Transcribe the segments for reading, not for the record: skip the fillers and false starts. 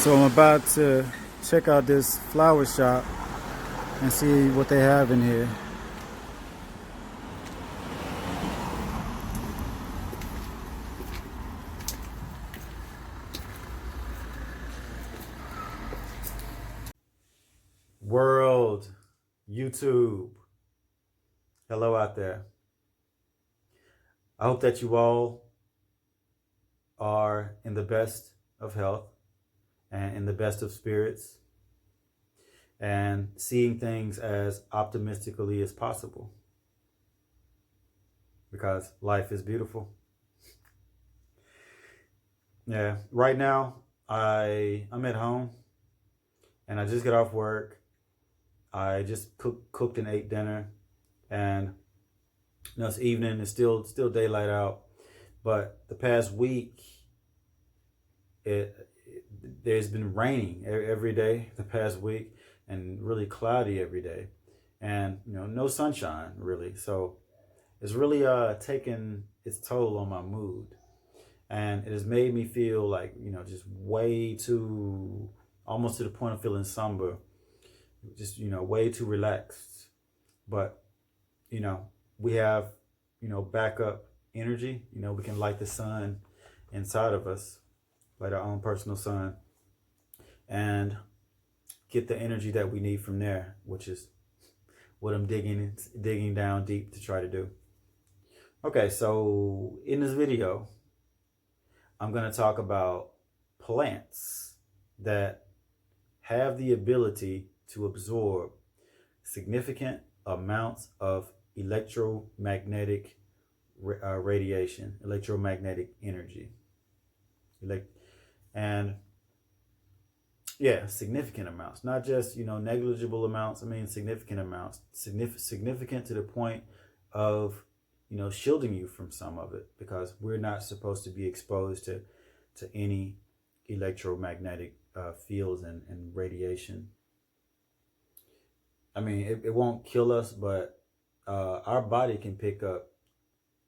So I'm about to check out this flower shop and see what they have in here. World, YouTube, hello out there. I hope that you all are in the best of health and in the best of spirits and seeing things as optimistically as possible because life is beautiful. Yeah, right now I'm at home and I just got off work. I just cooked and ate dinner, and it's evening. It's still daylight out, but the past week there's been raining every day the past week, and really cloudy every day, and no sunshine really. So it's really taken its toll on my mood, and it has made me feel like just way too, almost to the point of feeling somber, just way too relaxed. But we have backup energy. We can light the sun inside of us, light our own personal sun, and get the energy that we need from there, which is what I'm digging down deep to try to do. Okay, so in this video I'm going to talk about plants that have the ability to absorb significant amounts of electromagnetic radiation, electromagnetic energy. And yeah, significant amounts, not just, negligible amounts. I mean, significant amounts, significant to the point of, shielding you from some of it, because we're not supposed to be exposed to any electromagnetic fields and radiation. I mean, it won't kill us, but our body can pick up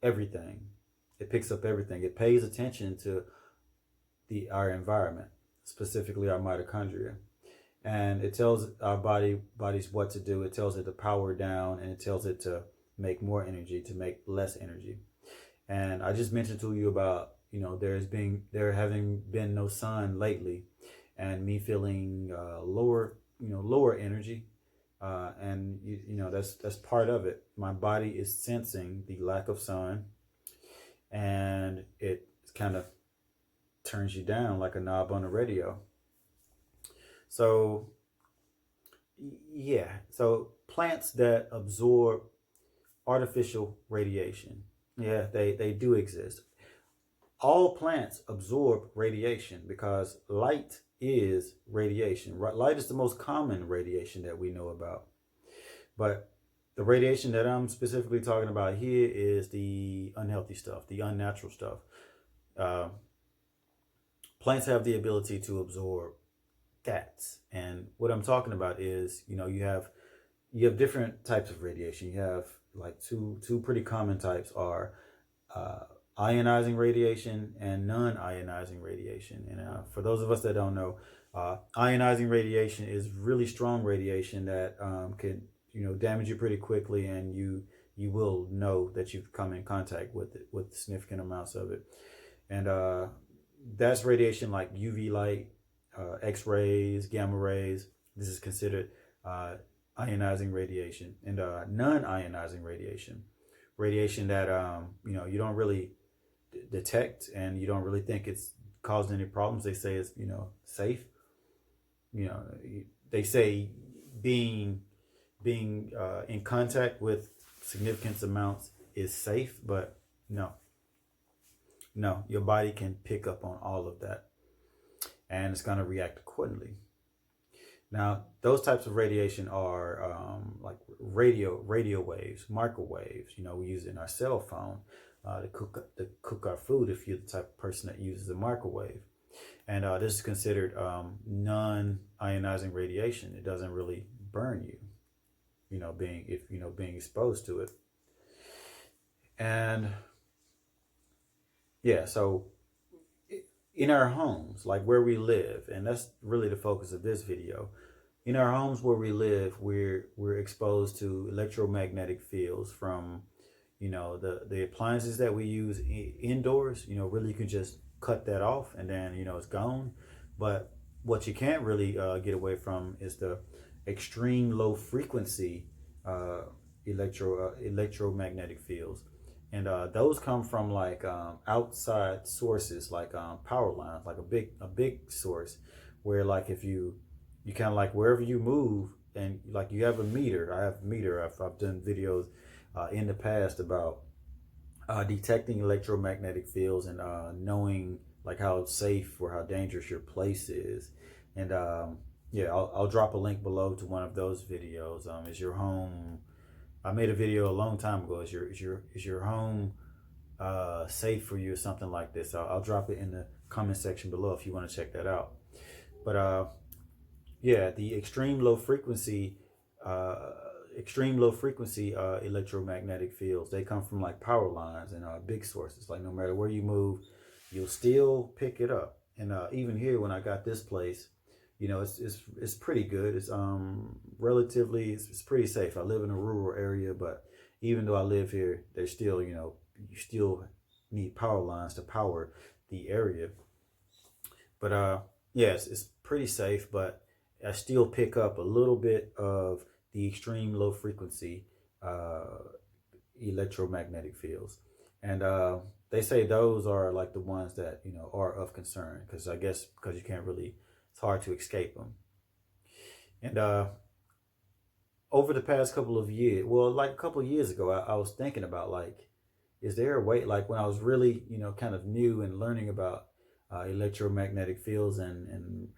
everything. It picks up everything. It pays attention to our environment, specifically our mitochondria, and it tells our bodies what to do. It tells it to power down, and it tells it to make more energy, to make less energy. And I just mentioned to you about there having been no sun lately, and me feeling lower energy. And that's part of it. My body is sensing the lack of sun, and it kind of turns you down like a knob on a radio. So yeah, so plants that absorb artificial radiation, yeah, they do exist. All plants absorb radiation because light is radiation. Light is the most common radiation that we know about. But the radiation that I'm specifically talking about here is the unhealthy stuff, the unnatural stuff. Plants have the ability to absorb that. And what I'm talking about is, you have different types of radiation. You have like two pretty common types are ionizing radiation and non-ionizing radiation. And for those of us that don't know, ionizing radiation is really strong radiation that can damage you pretty quickly, and you will know that you've come in contact with it, with significant amounts of it. And that's radiation like UV light, X-rays, gamma rays. This is considered ionizing radiation. And non-ionizing radiation that you don't really detect, and you don't really think it's caused any problems. They say it's safe. They say being in contact with significant amounts is safe, but no, your body can pick up on all of that, and it's going to react accordingly. Now, those types of radiation are like radio waves, microwaves. We use it in our cell phone to cook our food, if you're the type of person that uses a microwave. And this is considered non-ionizing radiation. It doesn't really burn you, being exposed to it. And yeah, so in our homes, like where we live, and that's really the focus of this video. In our homes where we live, we're exposed to electromagnetic fields from, the appliances that we use indoors. Really you can just cut that off and then it's gone. But what you can't really get away from is the extreme low frequency electromagnetic fields, and those come from like outside sources, like power lines, like a big source, where like if you kind of like wherever you move, and like you have a meter. I have a meter. I've done videos in the past about detecting electromagnetic fields and knowing like how safe or how dangerous your place is. And yeah, I'll drop a link below to one of those videos. Is your home? I made a video a long time ago. Is your home safe for you or something like this? I'll drop it in the comment section below if you want to check that out. But yeah, the extreme low frequency electromagnetic fields, they come from like power lines and big sources. Like no matter where you move, you'll still pick it up. And even here, when I got this place, it's pretty good. It's relatively it's pretty safe. I live in a rural area, but even though I live here, there's still you still need power lines to power the area. But yes, it's pretty safe, but I still pick up a little bit of the extreme low frequency electromagnetic fields. And they say those are like the ones that, are of concern, because I guess because you can't really, it's hard to escape them. And over the past couple of years, well, like a couple of years ago, I was thinking about like, is there a way, like when I was really, kind of new and learning about electromagnetic fields and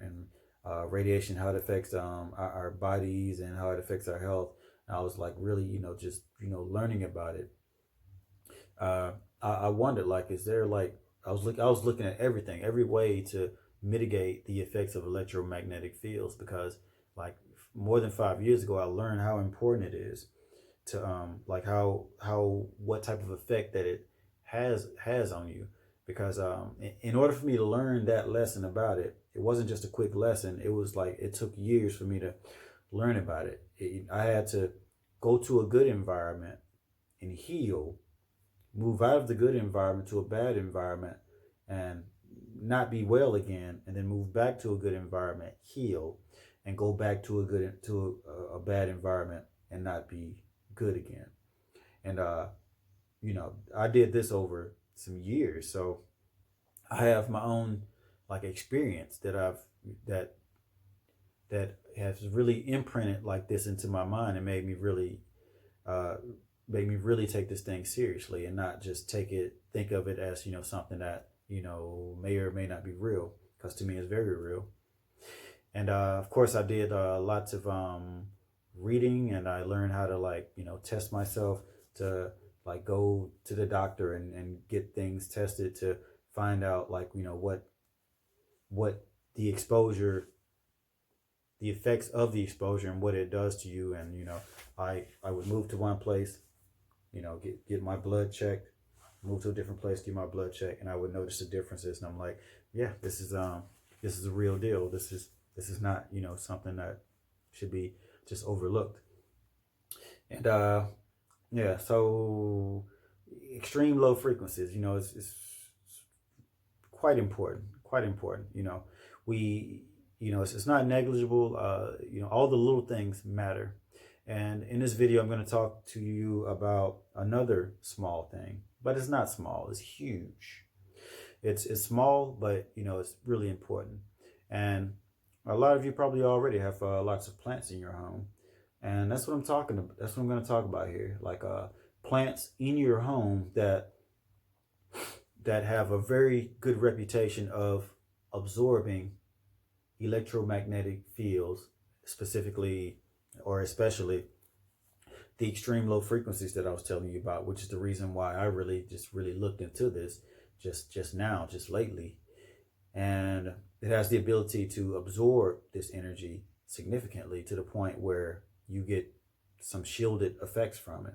radiation, how it affects our bodies and how it affects our health. And I was like really, just learning about it. I wondered, like, is there like I was looking at every way to mitigate the effects of electromagnetic fields, because like more than 5 years ago, I learned how important it is to like how what type of effect that it has on you. Because in order for me to learn that lesson about it, it wasn't just a quick lesson. It was like it took years for me to learn about it. I had to go to a good environment and heal, move out of the good environment to a bad environment and not be well again, and then move back to a good environment, heal, and go back to a bad environment and not be good again. And I did this over some years, so I have my own like experience that has really imprinted like this into my mind and made me really take this thing seriously, and not just think of it as something that may or may not be real, because to me it's very real. And of course I did lots of reading, and I learned how to like test myself, to like go to the doctor and get things tested to find out like what the exposure, the effects of the exposure and what it does to you. And I would move to one place, get my blood checked, move to a different place, get my blood checked, and I would notice the differences. And I'm like, yeah, this is a real deal. This is not something that should be just overlooked. And yeah, so extreme low frequencies, it's quite important. It's not negligible. All the little things matter. And in this video, I'm going to talk to you about another small thing, but it's not small. It's huge. It's small, but it's really important. And a lot of you probably already have lots of plants in your home, and that's what I'm talking about. That's what I'm going to talk about here, like plants in your home that have a very good reputation of absorbing electromagnetic fields, specifically or especially the extreme low frequencies that I was telling you about, which is the reason why I really looked into this just lately. And it has the ability to absorb this energy significantly, to the point where you get some shielded effects from it.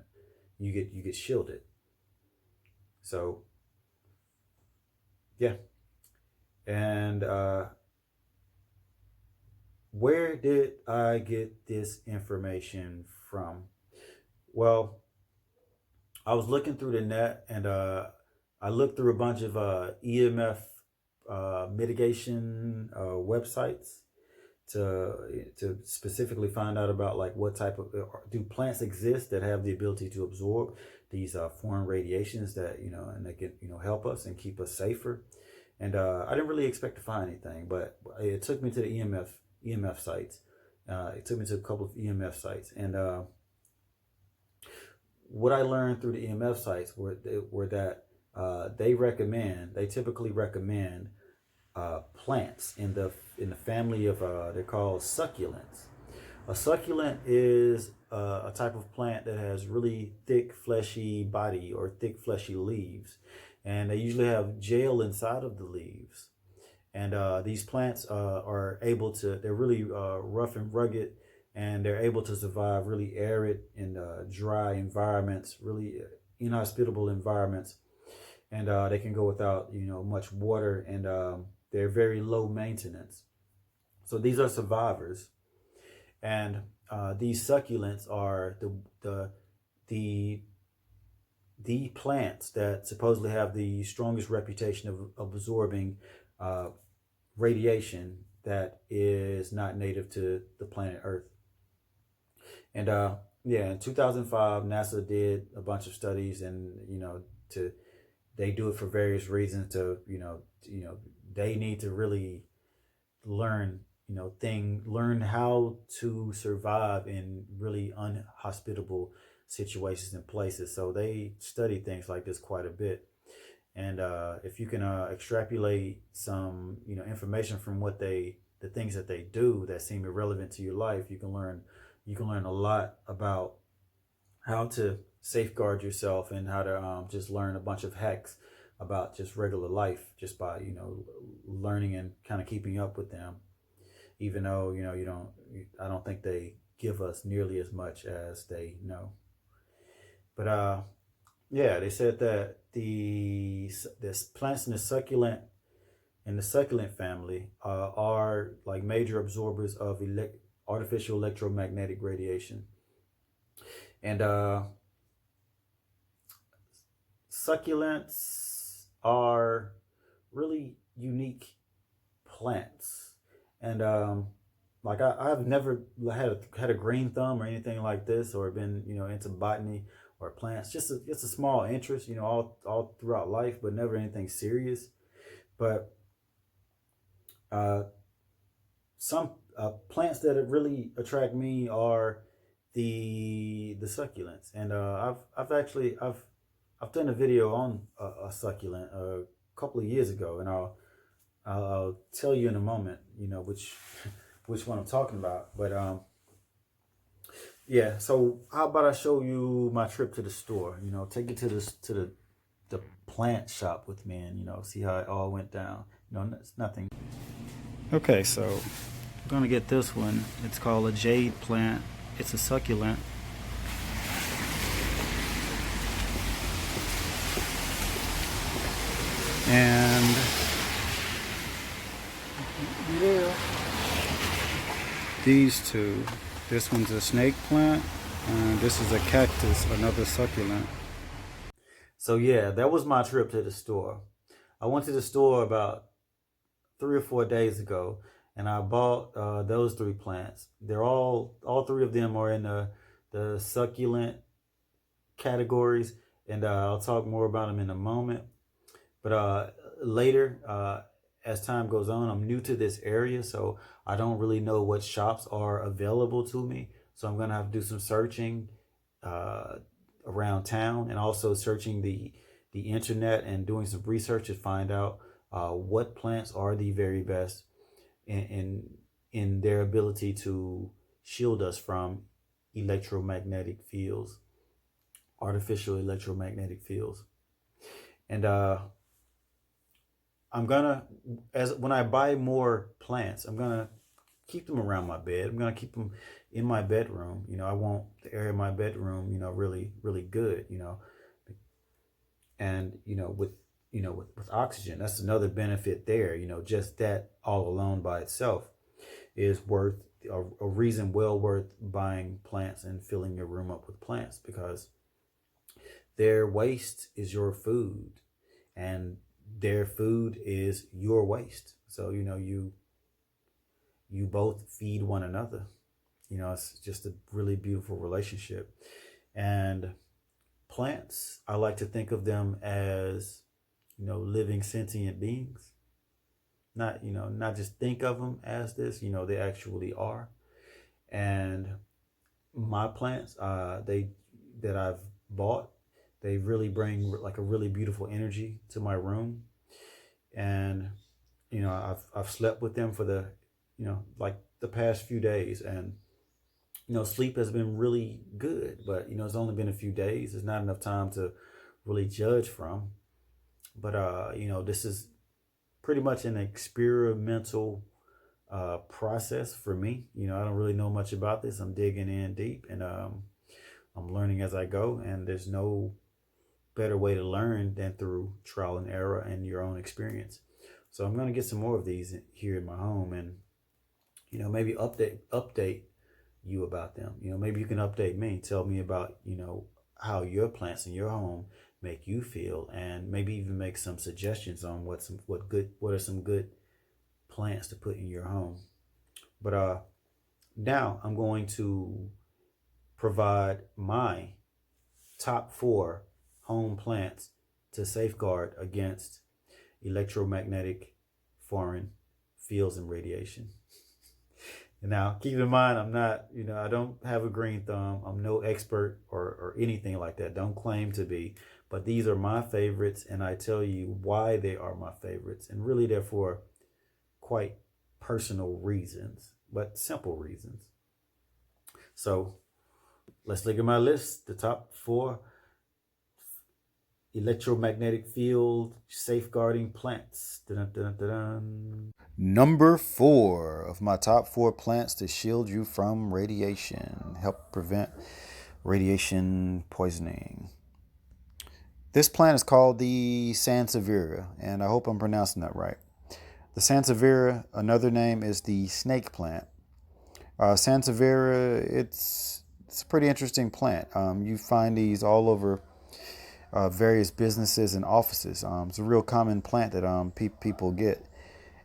You get shielded. So yeah, And where did I get this information from? Well, I was looking through the net, and I looked through a bunch of EMF mitigation websites to specifically find out about like what type of do plants exist that have the ability to absorb these foreign radiations that and they can help us and keep us safer. And I didn't really expect to find anything, but it took me to the EMF sites. It took me to a couple of EMF sites, and what I learned through the EMF sites were that they typically recommend plants in the family of they're called succulents. A succulent is a type of plant that has really thick, fleshy body or thick, fleshy leaves, and they usually have gel inside of the leaves. And these plants are able to. They're really rough and rugged, and they're able to survive really arid and dry environments, really inhospitable environments, and they can go without much water, and they're very low maintenance. So these are survivors, and these succulents are the the plants that supposedly have the strongest reputation of absorbing radiation that is not native to the planet Earth. And yeah, in 2005, NASA did a bunch of studies, and to they do it for various reasons. They need to really learn learn how to survive in really unhospitable situations and places. So they study things like this quite a bit. And if you can extrapolate some information from the things that they do that seem irrelevant to your life, you can learn a lot about how to safeguard yourself, and how to just learn a bunch of hacks about just regular life, just by learning and kind of keeping up with them. Even though I don't think they give us nearly as much as they know. But yeah, they said that this plants in the succulent family are like major absorbers of artificial electromagnetic radiation. And succulents are really unique plants. And like I've never had a green thumb or anything like this, or been into botany or plants. Just a small interest, all throughout life, but never anything serious. But uh, some plants that really attract me are the succulents. And I've done a video on a succulent a couple of years ago, and I'll tell you in a moment, which one I'm talking about. But yeah. So how about I show you my trip to the store? Take you to the plant shop with me, and see how it all went down. It's nothing. Okay, so I'm gonna get this one. It's called a jade plant. It's a succulent. And yeah, these two. This one's a snake plant, and this is a cactus, another succulent. So yeah, that was my trip to the store. I went to the store about 3 or 4 days ago, and I bought those three plants. They're all three of them are in the succulent categories, and I'll talk more about them in a moment. But later, as time goes on, I'm new to this area, so I don't really know what shops are available to me. So I'm gonna have to do some searching around town, and also searching the internet and doing some research to find out what plants are the very best in their ability to shield us from electromagnetic fields, artificial electromagnetic fields. And when I buy more plants, I'm gonna keep them around my bed. I'm gonna keep them in my bedroom. I want the area of my bedroom, really, really good. And with with oxygen. That's another benefit there. Just that all alone by itself is worth a reason well worth buying plants and filling your room up with plants, because their waste is your food and their food is your waste. So, you both feed one another. It's just a really beautiful relationship. And plants, I like to think of them as, living sentient beings. Not just think of them as this, they actually are. And my plants, they that I've bought, they really bring like a really beautiful energy to my room. And I've slept with them for like the past few days, and sleep has been really good. But it's only been a few days. It's not enough time to really judge from. But this is pretty much an experimental process for me. I don't really know much about this. I'm digging in deep, and I'm learning as I go. And there's no better way to learn than through trial and error and your own experience. So I'm going to get some more of these here in my home, and maybe update you about them. Maybe you can update me, tell me about how your plants in your home make you feel, and maybe even make some suggestions on what are some good plants to put in your home. But now I'm going to provide my top 4 home plants to safeguard against electromagnetic foreign fields and radiation. Now, keep in mind, I'm not, I don't have a green thumb. I'm no expert or anything like that. Don't claim to be. But these are my favorites, and I tell you why they are my favorites. And really, they're for quite personal reasons, but simple reasons. So let's look at my list. The top 4 electromagnetic field safeguarding plants. Dun, dun, dun, dun. Number 4 of my top 4 plants to shield you from radiation, help prevent radiation poisoning. This plant is called the Sansevieria, and I hope I'm pronouncing that right. The Sansevieria, another name is the snake plant. Sansevieria, it's a pretty interesting plant. You find these all over various businesses and offices. It's a real common plant that people get,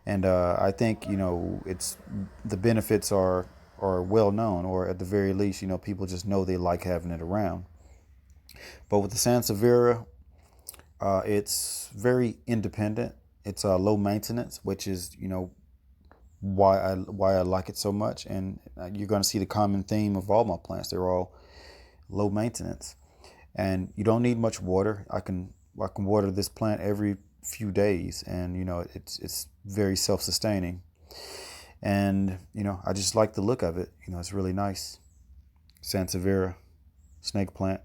and I think it's the benefits are well known, or at the very least, people just know they like having it around. But with the Sansevieria, it's very independent. It's low maintenance, which is why I like it so much. And you're going to see the common theme of all my plants. They're all low maintenance. And you don't need much water. I can water this plant every few days, and it's very self-sustaining. And I just like the look of it. It's really nice. Sansevieria, snake plant.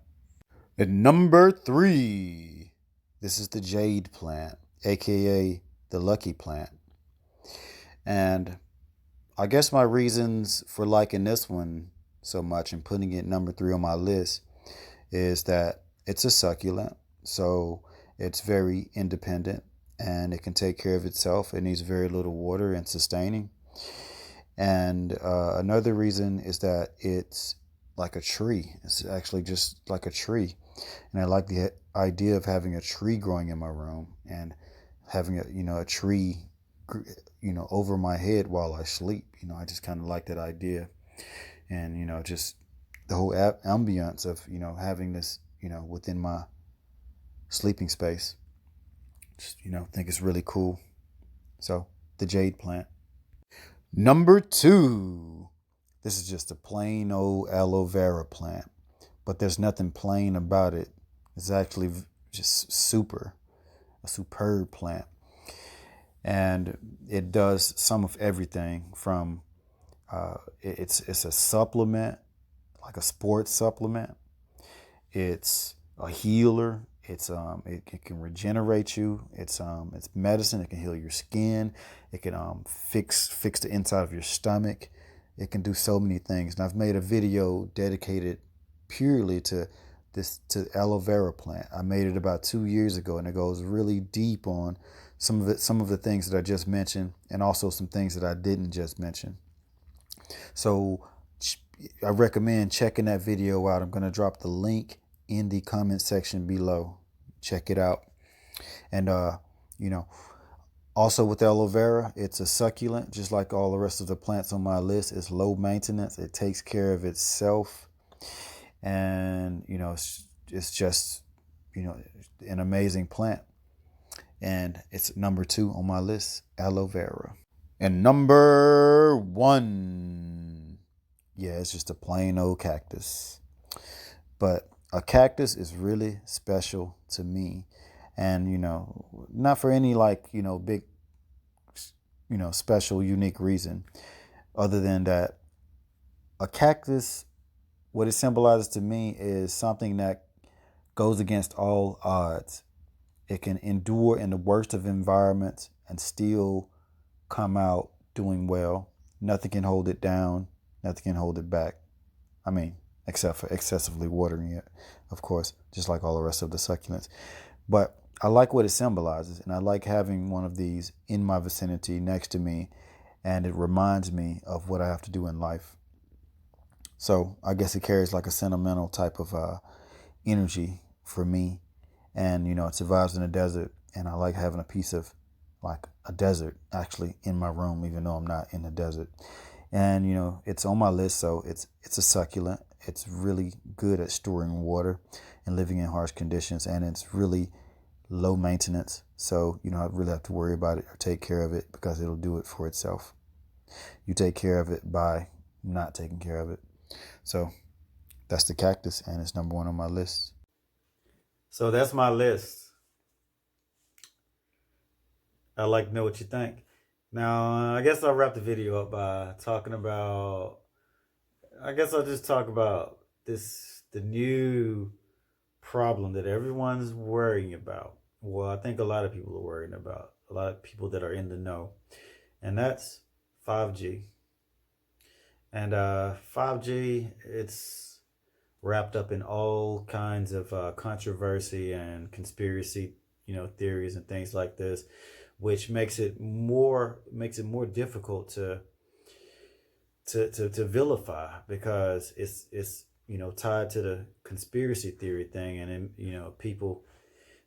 At number 3, this is the jade plant, aka the lucky plant. And I guess my reasons for liking this one so much and putting it number 3 on my list is that it's a succulent, so it's very independent and it can take care of itself. It needs very little water and sustaining. And another reason is that it's like a tree. It's actually just like a tree. And I like the idea of having a tree growing in my room and having a tree over my head while I sleep. I just kind of like that idea. And just the whole ambiance of having this within my sleeping space. Just think it's really cool. So the jade plant. Number 2, this is just a plain old aloe vera plant, but there's nothing plain about it. It's actually just a superb plant, and it does some of everything from it's a supplement, like a sports supplement. It's a healer. It can regenerate you. It's medicine. It can heal your skin. It can fix the inside of your stomach. It can do so many things. And I've made a video dedicated purely to this to aloe vera plant. I made it about 2 years ago, and it goes really deep on some of the things that I just mentioned, and also some things that I didn't just mention. So I recommend checking that video out. I'm going to drop the link in the comment section below. Check it out. And you know, also with aloe vera, it's a succulent, just like all the rest of the plants on my list. It's low maintenance. It takes care of itself. And, it's just, an amazing plant. And it's number 2 on my list, aloe vera. And number 1, yeah, it's just a plain old cactus. But a cactus is really special to me. And, not for any big, special, unique reason other than that a cactus, what it symbolizes to me is something that goes against all odds. It can endure in the worst of environments and still come out doing well. Nothing can hold it down. Nothing can hold it back. I mean, except for excessively watering it, of course, just like all the rest of the succulents. But I like what it symbolizes, and I like having one of these in my vicinity next to me, and it reminds me of what I have to do in life. So I guess it carries like a sentimental type of energy for me. And, it survives in the desert, and I like having a piece of like a desert actually in my room, even though I'm not in the desert. And, it's on my list, so it's a succulent. It's really good at storing water and living in harsh conditions, and it's really low maintenance. So you don't really have to worry about it or take care of it because it'll do it for itself. You take care of it by not taking care of it. So that's the cactus, and it's number 1 on my list. So that's my list. I'd like to know what you think. Now, I guess I'll wrap the video up by talking about. I guess I'll just talk about the new problem that everyone's worrying about. Well, I think a lot of people are worrying about, a lot of people that are in the know, and that's 5G. And 5G, it's wrapped up in all kinds of controversy and conspiracy, theories and things like this, which makes it more difficult to vilify, because it's tied to the conspiracy theory thing, and people,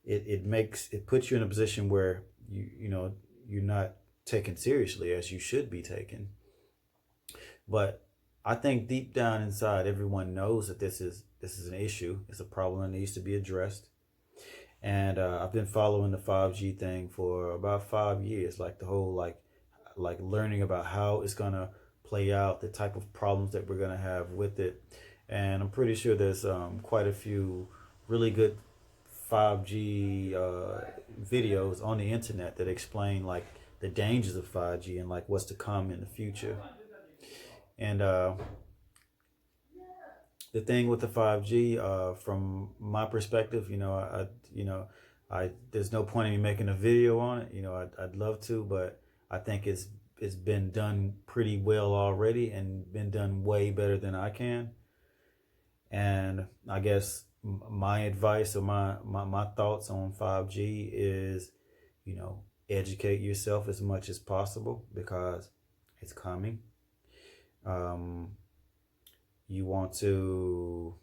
it puts you in a position where you're not taken seriously as you should be taken. But I think deep down inside, everyone knows that this is an issue. It's a problem that needs to be addressed. And I've been following the 5G thing for about 5 years, like the whole like learning about how it's gonna play out, the type of problems that we're gonna have with it. And I'm pretty sure there's quite a few really good 5G videos on the internet that explain like the dangers of 5G and like what's to come in the future. And the thing with the 5G, from my perspective, I there's no point in me making a video on it. I'd love to, but I think it's been done pretty well already, and been done way better than I can. And I guess my advice or my thoughts on 5G is, educate yourself as much as possible, because it's coming. You want to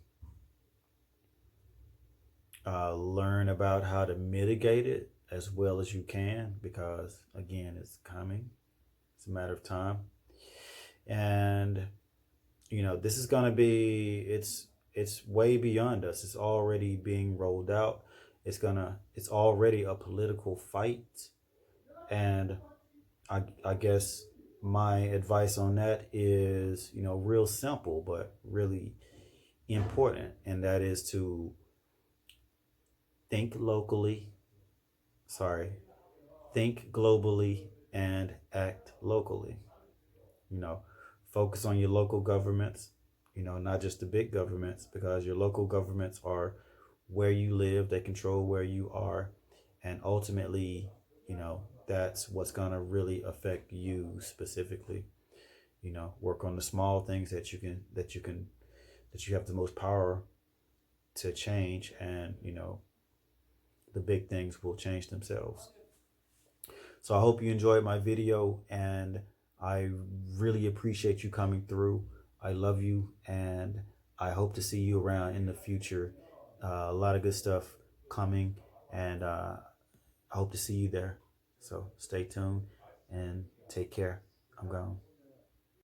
learn about how to mitigate it as well as you can, because again, it's coming. It's a matter of time. And this is going to be, it's way beyond us. It's already being rolled out. It's already a political fight. And I guess my advice on that is, real simple, but really important. And that is to think globally and act locally. Focus on your local governments, not just the big governments, because your local governments are where you live. They control where you are. And ultimately, that's what's going to really affect you specifically. Work on the small things that you have the most power to change, and the big things will change themselves. So I hope you enjoyed my video, and I really appreciate you coming through. I love you, and I hope to see you around in the future. A lot of good stuff coming, and I hope to see you there. So stay tuned and take care. I'm gone.